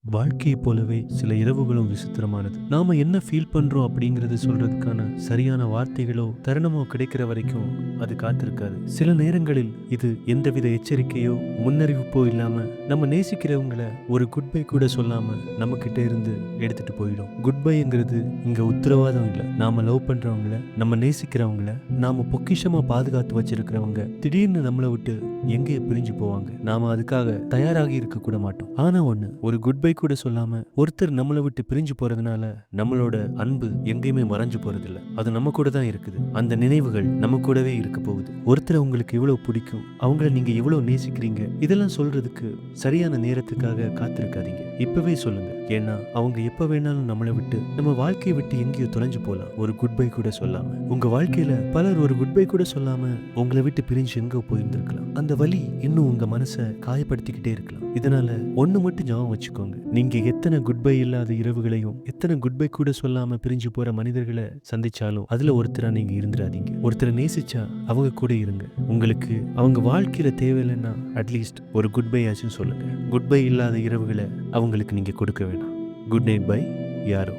வாழ்க்கையைப் போலவே சில இரவுகளும் விசித்திரமானது. நாம என்ன ஃபீல் பண்றோம் அப்படிங்கறது சொல்றதுக்கான சரியான வார்த்தைகளோ, தருணமோ கிடைக்கிற வரைக்கும் அது காத்திருக்காது. சில நேரங்களில் இது எந்தவித எச்சரிக்கையோ, முன்னறிவிப்போ இல்லாம நம்ம நேசிக்கிறவங்கள ஒரு குட் பை கூட சொல்லாம நம்ம கிட்ட இருந்து எடுத்துட்டு போயிடும். குட் பைங்கிறது இங்க உத்தரவாதம் இல்ல. நாம லவ் பண்றவங்கள, நம்ம நேசிக்கிறவங்கள, நாம பொக்கிஷமா பாதுகாத்து வச்சிருக்கிறவங்க திடீர்னு நம்மளை விட்டு எங்கேயே பிரிஞ்சு போவாங்க. நாம அதுக்காக தயாராகி இருக்க கூட மாட்டோம். ஆனா ஒண்ணு, ஒரு குட் பை கூட சொல்லாம ஒருத்தர் நம்மளை விட்டு பிரிஞ்சு போறதுனால நம்மளோட அன்பு எங்கேயுமே மறைஞ்சு போறதில்ல. அது நம்ம கூட தான் இருக்குது. அந்த நினைவுகள் நம்ம கூடவே இருக்க போகுது. ஒருத்தரை உங்களுக்கு எவ்வளவு பிடிக்கும், அவங்கள நீங்க எவ்வளவு நேசிக்கிறீங்க, இதெல்லாம் சொல்றதுக்கு சரியான நேரத்துக்காக காத்திருக்காதீங்க. இப்பவே சொல்லுங்க. ஏன்னா அவங்க எப்ப வேணாலும் நம்மளை விட்டு, நம்ம வாழ்க்கையை விட்டு எங்கேயோ தொலைஞ்சு போலாம். ஒரு குட் பை கூட சொல்லாம. உங்க வாழ்க்கையில பலர் ஒரு குட் பை கூட சொல்லாம உங்களை விட்டு பிரிஞ்சு எங்க போயிருந்திருக்கலாம். அந்த வலி இன்னும் உங்க மனசை காயப்படுத்திக்கிட்டே இருக்கலாம். இதனால ஒண்ணு மட்டும் ஞாபகம் வச்சுக்கோங்க. நீங்க எத்தனை குட் பை இல்லாத இரவுகளையும், எத்தனை குட் பை கூட சொல்லாம பிரிஞ்சு போற மனிதர்களை சந்திச்சாலும் அதுல ஒருத்தரா நீங்க இருந்துராதீங்க. ஒருத்தரை நேசிச்சா அவங்க கூட இருங்க. உங்களுக்கு அவங்க வாழ்க்கையில தேவையில்லைன்னா அட்லீஸ்ட் ஒரு குட் பை ஆச்சும் சொல்லுங்க. குட் பை இல்லாத இரவுகளை அவங்களுக்கு நீங்க கொடுக்க வேணாம். குட் நைட் பை யாரோ.